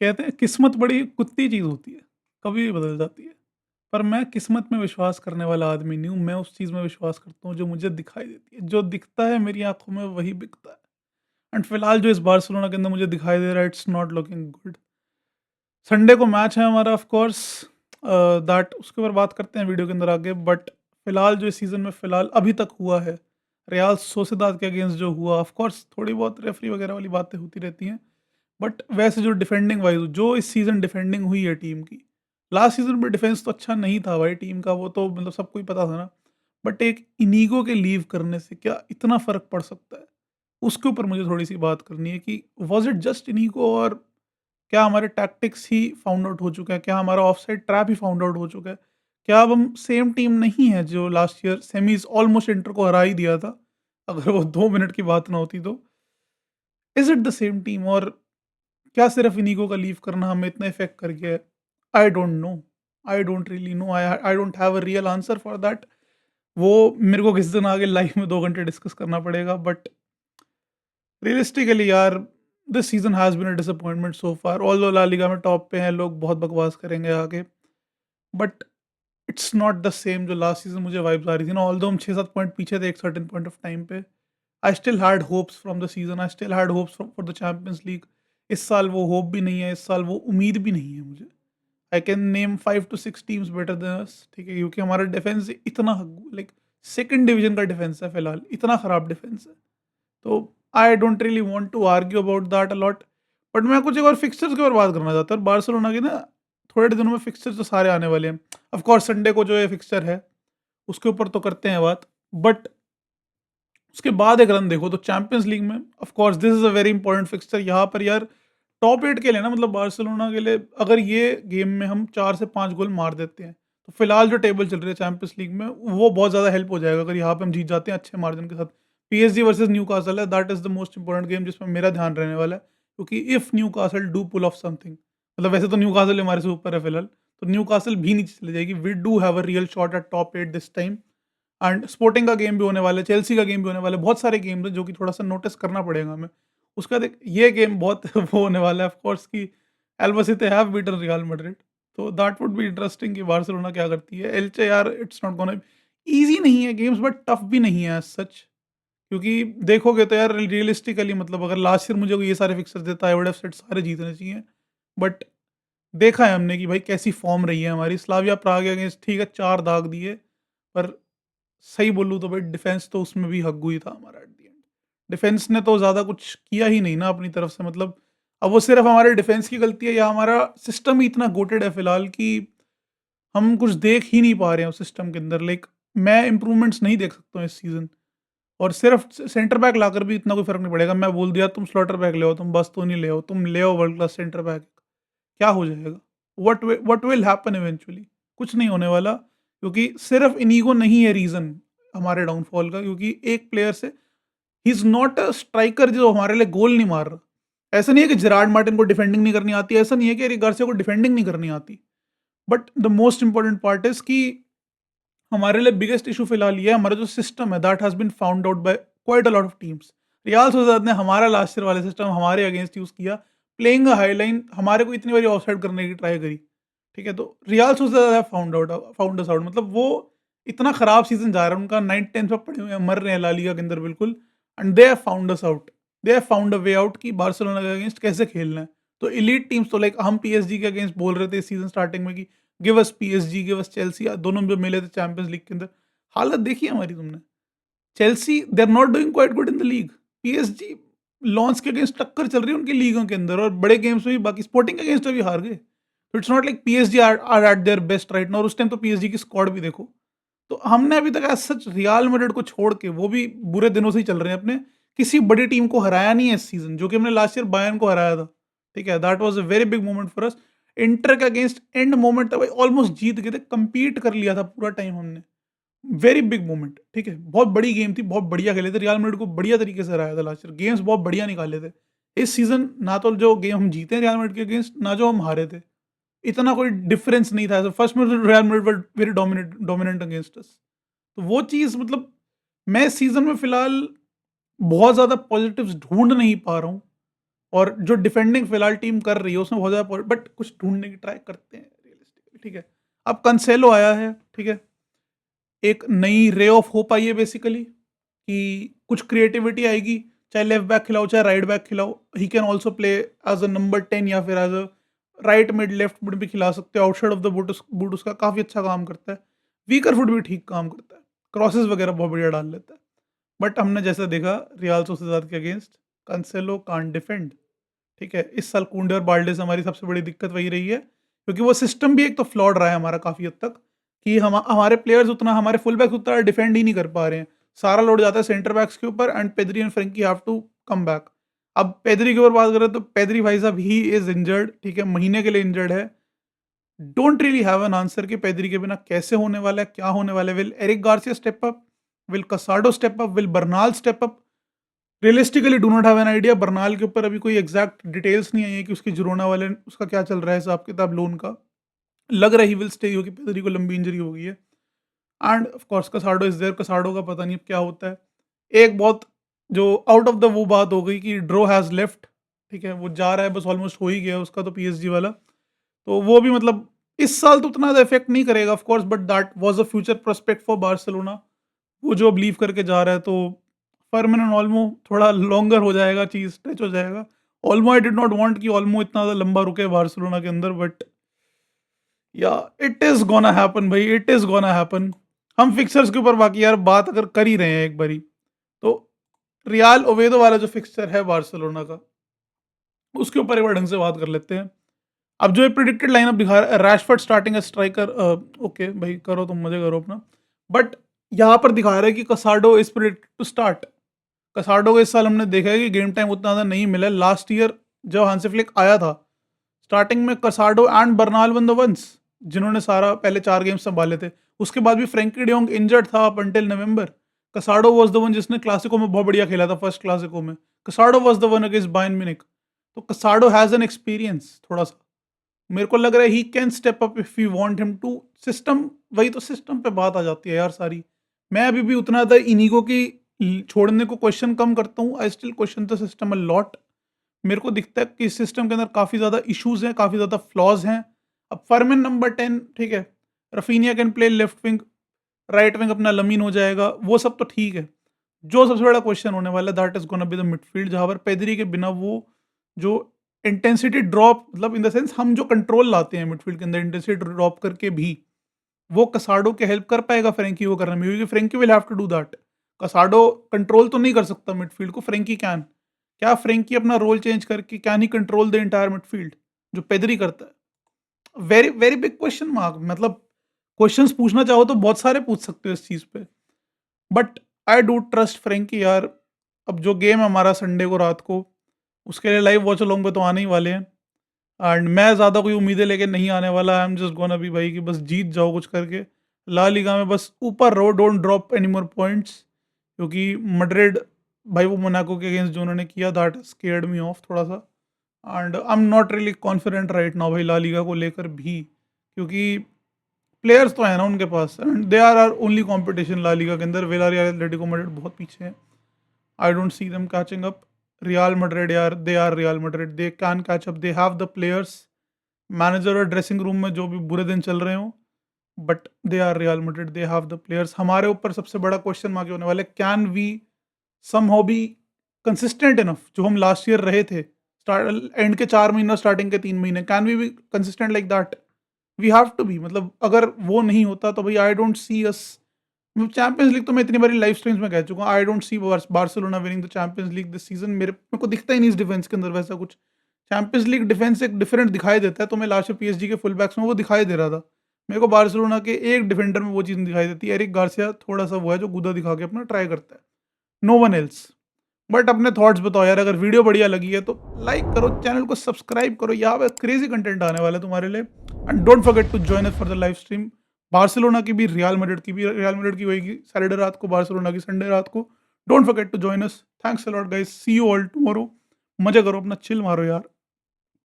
कहते हैं किस्मत बड़ी कुत्ती चीज़ होती है, कभी भी बदल जाती है। पर मैं किस्मत में विश्वास करने वाला आदमी नहीं हूँ, मैं उस चीज़ में विश्वास करता हूँ जो मुझे दिखाई देती है। जो दिखता है मेरी आँखों में वही बिकता है। एंड फिलहाल जो इस बार्सिलोना के अंदर मुझे दिखाई दे रहा है, it's not looking good. Sunday को मैच है हमारा ऑफ कोर्स, दैट उसके ऊपर बात करते हैं वीडियो के अंदर आगे। बट फिलहाल जो इस सीज़न में फिलहाल अभी तक हुआ है, रियाल सोसिदाद के अगेंस्ट जो हुआ, ऑफ कोर्स थोड़ी बहुत रेफरी वगैरह वाली बातें होती रहती हैं। बट वैसे जो डिफेंडिंग वाइज़ जो इस सीज़न डिफेंडिंग हुई है टीम की, लास्ट सीज़न में डिफेंस तो अच्छा नहीं था भाई टीम का, वो तो मतलब सबको ही पता था ना। बट एक इनीगो के लीव करने से क्या इतना फ़र्क पड़ सकता है? उसके ऊपर मुझे थोड़ी-सी बात करनी है कि वाज़ इट जस्ट इनीगो, और क्या हमारे टैक्टिक्स ही फाउंड आउट हो चुका है? क्या हमारा offside trap he found out हो चुका है? क्या अब हम सेम टीम नहीं है जो last year semis almost inter को हरा ही दिया था? अगर वो 2 मिनट की बात ना होती तो। Is it the same team, और क्या सिर्फ इनीगो का लीव करना हमें इतना इफ़ेक्ट कर गया है? I don't know. I don't really know. I don't have a real answer for that. वो मेरे को किसी दिन आगे लाइव में 2 घंटे डिस्कस करना पड़ेगा। बट रियलिस्टिकली यार, this season has been a disappointment so far. Although La Liga में टॉप पे हैं, लोग बहुत बकवास करेंगे आगे। But it's not the same जो लास्ट सीज़न मुझे वाइब्स आ रही थी ना। ऑल्दो हम 6-7 पॉइंट पीछे थे एक सर्टेन पॉइंट ऑफ टाइम पे, I still had hopes from the season, I still had hopes for the champions league. इस साल वो होप भी नहीं है, इस साल वो उम्मीद भी नहीं है मुझे। I can name 5 to 6 teams better than us, ठीक है? क्योंकि हमारा डिफेंस इतना लाइक सेकंड डिवीजन का डिफेंस है फिलहाल, इतना खराब डिफेंस है। तो I don't really want to argue about that a lot. But मैं कुछ एक और फिक्सचर्स की और बात करना चाहता हूँ बार्सिलोना की ना। थोड़े दिनों में फिक्सचर्स तो सारे आने वाले हैं। ऑफ कोर्स संडे को जो ये फिक्सचर है उसके ऊपर तो करते हैं बात। बट उसके बाद एक रन देखो तो चैंपियंस लीग में of course this is a very important fixture. यहाँ पर यार टॉप 8 के लिए ना, मतलब बार्सिलोना के लिए, अगर ये गेम में हम 4 से 5 गोल मार देते हैं तो फिलहाल जो टेबल चल रही है चैंपियंस लीग में वो बहुत ज़्यादा हेल्प हो जाएगा अगर यहाँ पे हम जीत जाते हैं अच्छे मार्जिन के साथ। पीएसजी वर्सेस न्यू कासल है, that is the most important game जिसमें मेरा ध्यान रहने वाला है। क्योंकि if Newcastle do pull off something, मतलब वैसे तो न्यू कासल हमारे से ऊपर है फिलहाल, तो न्यू कासल भी नीचे चली जाएगी। We do have a real shot at top 8 this time. And Sporting का गेम भी होने वाला है, चेल्सी का गेम भी होने वाला है, बहुत सारे गेम्स हैं जो कि थोड़ा-सा नोटिस करना पड़ेगा हमें। उसके बाद एक ये गेम बहुत वो होने वाला है ऑफ कोर्स कि एल्बासीते हैव बीटन रियल मैड्रिड, तो दैट वुड बी इंटरेस्टिंग कि बार्सिलोना क्या करती है। एल्चे यार इट्स नॉट गोना ईज़ी नहीं है गेम्स, बट टफ भी नहीं है एज़ सच। क्योंकि देखोगे तो यार रियलिस्टिकली, मतलब अगर लास्ट ईयर मुझे कोई ये सारे फिक्सर देता, आई वुड हैव सेड सारे जीतने चाहिए। बट देखा है हमने कि भाई कैसी फॉर्म रही है हमारी। स्लाविया प्राग के अगेंस्ट ठीक है 4 दाग दिए, पर सही बोलूँ तो भाई डिफेंस तो उसमें भी हग्गू ही था हमारा एट द एंड। डिफेंस ने तो ज़्यादा कुछ किया ही नहीं ना अपनी तरफ से, मतलब अब वो सिर्फ हमारे डिफेंस की गलती है या हमारा सिस्टम ही इतना गोटेड है फिलहाल कि हम कुछ देख ही नहीं पा रहे हैं उस सिस्टम के अंदर। लाइक मैं इंप्रूवमेंट्स नहीं देख सकता हूँ इस सीज़न। और सिर्फ सेंटर बैक लाकर भी इतना कोई फ़र्क नहीं पड़ेगा। मैं बोल दिया तुम स्लॉटर बैक ले आओ, तुम बस्तोनी ले आओ, तुम ले आओ वर्ल्ड क्लास सेंटर बैक, क्या हो जाएगा? What will happen eventually? कुछ नहीं होने वाला, क्योंकि सिर्फ इनीगो नहीं है रीज़न हमारे डाउनफॉल का। क्योंकि एक प्लेयर से he is not a striker जो हमारे लिए गोल नहीं मार रहा। ऐसा नहीं है कि जेरार्ड मार्टिन को डिफेंडिंग नहीं करनी आती, ऐसा नहीं है कि एरिक गार्सिया को डिफेंडिंग नहीं करनी आती। But the most important part is कि हमारे लिए बिगेस्ट इशू फिलहाल ये है, हमारा जो सिस्टम है that has been found out by quite a lot of teams. Real Sociedad ने हमारा लास्ट ईयर वाला सिस्टम हमारे अगेंस्ट यूज़ किया, प्लेइंग अ हाई लाइन, हमारे को इतनी बारी ऑफसाइड करने की ट्राई करी। ठीक है, तो Real Sociedad have found us out, मतलब वो इतना खराब सीजन जा रहा है उनका, 9th-10th पे पड़े हुए हैं, मर रहे हैं ला लीगा के अंदर बिल्कुल। And they have found us out, they have found a way out कि बार्सिलोना के अगेंस्ट कैसे खेलना है। तो एलीट टीम्स तो लाइक हम पीएसजी के अगेंस्ट बोल रहे थे इस सीजन स्टार्टिंग में कि give us PSG, give us Chelsea, दोनों जब मिले थे चैंपियंस लीग के अंदर, हालत देखी हमारी तुमने। Chelsea they are not doing quite good in the league. PSG Lens के अगेंस्ट टक्कर चल रही है उनकी लीगों के अंदर, और बड़े गेम्स में भी बाकी स्पोर्टिंग के अगेंस्ट भी हार गए। तो it's not like PSG are at their best right now. और उस टाइम तो पीएसजी की स्क्वाड भी देखो। तो हमने अभी तक एज सच रियल मैड्रिड को छोड़ के, वो भी बुरे दिनों से ही चल रहे हैं अपने, किसी बड़ी टीम को हराया नहीं है इस सीजन, जो कि हमने लास्ट ईयर बायर्न को हराया था। ठीक है, that was a very big moment for us. Inter के अगेंस्ट एंड मोमेंट था भाई, ऑलमोस्ट जीत गए थे, कंपीट कर लिया था पूरा टाइम हमने। वेरी बिग मोमेंट, ठीक है, बहुत बड़ी गेम थी, बहुत बढ़िया खेले थे, रियल मैड्रिड को बढ़िया तरीके से हराया था लास्ट ईयर, गेम्स बहुत बढ़िया निकाले थे। इस सीजन ना तो जो गेम हम जीते रियल मैड्रिड के अगेंस्ट, ना जो हम हारे थे, इतना कोई डिफरेंस नहीं था। फर्स्ट में real Madrid were very dominant against us. तो वो चीज़, मतलब मैं इस सीजन में फिलहाल बहुत ज़्यादा पॉजिटिव्स ढूंढ नहीं पा रहा हूँ। और जो डिफेंडिंग फिलहाल टीम कर रही है उसमें बहुत ज़्यादा बट कुछ ढूंढने की ट्राई करते हैं रियलिस्टिकली, ठीक है। अब कंसेलो आया है, ठीक है, एक नई रे ऑफ होप आई है बेसिकली कि कुछ क्रिएटिविटी आएगी, चाहे लेफ्ट बैक खिलाओ चाहे राइट बैक खिलाओ, he can also play as a number 10 या फिर as a right mid left mid भी खिला सकते हो, outside of the boot boot उसका काफ़ी अच्छा काम करता है, वीकर फुट भी ठीक काम करता है, क्रॉसेस वगैरह बहुत बढ़िया डाल लेता है। बट हमने जैसा देखा रियाल सोसिएदाद के अगेंस्ट, कंसेलो कांट डिफेंड, ठीक है। इस साल कुंडे और बाल्डे से हमारी सबसे बड़ी दिक्कत वही रही है, क्योंकि वो सिस्टम भी एक तो फ्लॉड रहा है हमारा काफ़ी हद तक, कि हमारे प्लेयर्स उतना, हमारे फुल बैक्स उतना डिफेंड ही नहीं कर पा रहे हैं। सारा लोड जाता है सेंटर बैक्स के ऊपर and Pedri and Frenkie have to come back. अब पेद्री के ऊपर बात करें तो पेद्री भाई साहब ही इज इंजर्ड, ठीक है, महीने के लिए इंजर्ड है। Don't really have an answer कि पेद्री के बिना कैसे होने वाला है, क्या होने वाला है। Will Eric Garcia step up, will Casado step up, will Bernal step up? Realistically do not have an idea. Bernal के ऊपर अभी कोई एग्जैक्ट डिटेल्स नहीं आई है कि उसकी जिरोना वाले उसका क्या चल रहा है हिसाब किताब लोन का। लग रहा है ही विल स्टे, क्योंकि पेद्री को लंबी इंजरी हो गई है। And of course Casado is there, Casado का पता नहीं अब क्या होता है। एक बहुत जो आउट ऑफ द वो बात हो गई कि ड्रो हैज लेफ्ट, ठीक है, वो जा रहा है, बस ऑलमोस्ट हो ही गया उसका तो पीएसजी वाला। तो वो भी मतलब इस साल तो उतना इफेक्ट नहीं करेगा of course, but that was a future prospect for Barcelona. वो जो अब लीव करके जा रहा है तो फर्मिन ऑल्मो थोड़ा लॉन्गर हो जाएगा, चीज स्ट्रेच हो जाएगा। Olmo I did not want कि ऑल्मो इतना ज़्यादा लंबा रुके बार्सिलोना के अंदर, बट या इट इज गोना हैपन भाई, इट इज गोना हैपन। हम फिक्सर्स के ऊपर बाकी यार बात अगर कर ही रहे हैं एक बारी, तो रियाल ओवेदो वाला जो फिक्सचर है बार्सिलोना का, उसके ऊपर एक बार ढंग से बात कर लेते हैं। अब जो ये प्रिडिक्टेड लाइनअप दिखा रहा है, Rashford starting as striker, okay भाई करो तुम, मजे करो अपना। बट यहाँ पर दिखा रहा है कि Casado is predicted to start. Casado को इस साल हमने देखा है कि गेम टाइम उतना ज़्यादा नहीं मिला। लास्ट ईयर जब हांसी फ्लिक आया था, स्टार्टिंग में कसाडो and Bernal one the ones जिन्होंने सारा पहले 4 गेम्स संभाले थे। उसके बाद भी फ्रैंकी डियोंग इंजर्ड था up until November. कसाडो was the one जिसने क्लासिको में बहुत बढ़िया खेला था, फर्स्ट क्लासिको में कसाडो was the one against Bayern Munich. तो कसाडो हैज एन एक्सपीरियंस थोड़ा सा, मेरे को लग रहा है he can step up if you want him to. System, वही तो सिस्टम पे बात आ जाती है यार सारी। मैं अभी भी उतना ज़्यादा इनिगो की छोड़ने को क्वेश्चन कम करता हूँ, I still question the system a lot. मेरे को दिखता है कि इस सिस्टम के अंदर काफ़ी ज़्यादा इश्यूज हैं, काफ़ी ज़्यादा फ्लॉज हैं। अब फर्मिन नंबर 10, ठीक है, Raphinha can play left wing, right wing अपना लमीन हो जाएगा, वो सब तो ठीक है। जो सबसे बड़ा क्वेश्चन होने वाला है that is gonna be the midfield, जहाँ पर पेदरी के बिना वो जो इंटेंसिटी ड्रॉप, मतलब इन द सेंस हम जो कंट्रोल लाते हैं मिडफील्ड के अंदर इंटेंसिटी ड्रॉप करके भी, वो कसाडो के हेल्प कर पाएगा फ्रेंकी को करने में, क्योंकि Frenkie will have to do that. Casado control तो नहीं कर सकता मिडफील्ड को, फ्रेंकी कैन। क्या फ्रेंकी अपना रोल चेंज करके can he control the entire midfield जो पेदरी करता है? Very very big question mark. मतलब क्वेश्चंस पूछना चाहो तो बहुत सारे पूछ सकते हो इस चीज़ पे, but I do trust Frenkie यार। अब जो गेम है हमारा संडे को रात को, उसके लिए लाइव वॉच अलोंग पे तो आने ही वाले हैं। एंड मैं ज़्यादा कोई उम्मीदें लेके नहीं आने वाला। I am just gonna be भाई कि बस जीत जाओ कुछ करके, ला लीगा में बस ऊपर रहो, don't drop any more points. क्योंकि मड्रिड भाई वो मोनाको के अगेंस्ट जो उन्होंने किया दैट स्केयर्ड मी ऑफ थोड़ा सा। And I am not really confident right now भाई ला लीगा को लेकर भी, क्योंकि प्लेयर्स तो है ना उनके पास and they are are only competition La Liga के अंदर। विलारियल, एटलेटिको मैड्रिड बहुत पीछे है। I don't see them catching up. Real Madrid यार, they are Real Madrid, they can catch up, they have the players. Manager और dressing room में जो भी बुरे दिन चल रहे हो, but they are Real Madrid, they have the players. हमारे ऊपर सबसे बड़ा क्वेश्चन मार्क होने वाला है, can we somehow be consistent enough जो हम लास्ट ईयर रहे थे, स्टार्ट एंड के 4 महीने, स्टार्टिंग के 3 महीने, can we be consistent like that? We have to be. मतलब अगर वो नहीं होता तो भाई I don't see us. Champions League तो मैं इतनी बारी लाइव स्ट्रीम्स में कह चुका हूँ, आई don't C Barcelona winning the champions league this season. मेरे को दिखता ही नहीं इस डिफेंस के अंदर वैसा कुछ। चैंपियंस लीग डिफेंस एक डिफरेंट दिखाई देता है, तो मैं लास्ट पीएसजी के फुल बैक्स में वो दिखाई दे रहा था। मेरे को बार्सिलोना के एक डिफेंडर में वो चीज़ नहीं दिखाई देती। एरिक गार्सिया थोड़ा सा वो है जो गुदा दिखा के अपना ट्राई करता है, नो वन एल्स। बट अपने थॉट्स बताओ यार, अगर वीडियो बढ़िया लगी है तो लाइक करो, चैनल को सब्सक्राइब करो, यहाँ पे क्रेजी कंटेंट आने वाला है तुम्हारे लिए। And don't forget to join us for the live stream. Barcelona की भी, रियल मैड्रिड की भी, रियल मैड्रिड की होगी सैटरडे रात को, बार्सिलोना की संडे रात को। Don't forget to join us. Thanks a lot guys, see you all tomorrow. मजा करो अपना, चिल मारो यार।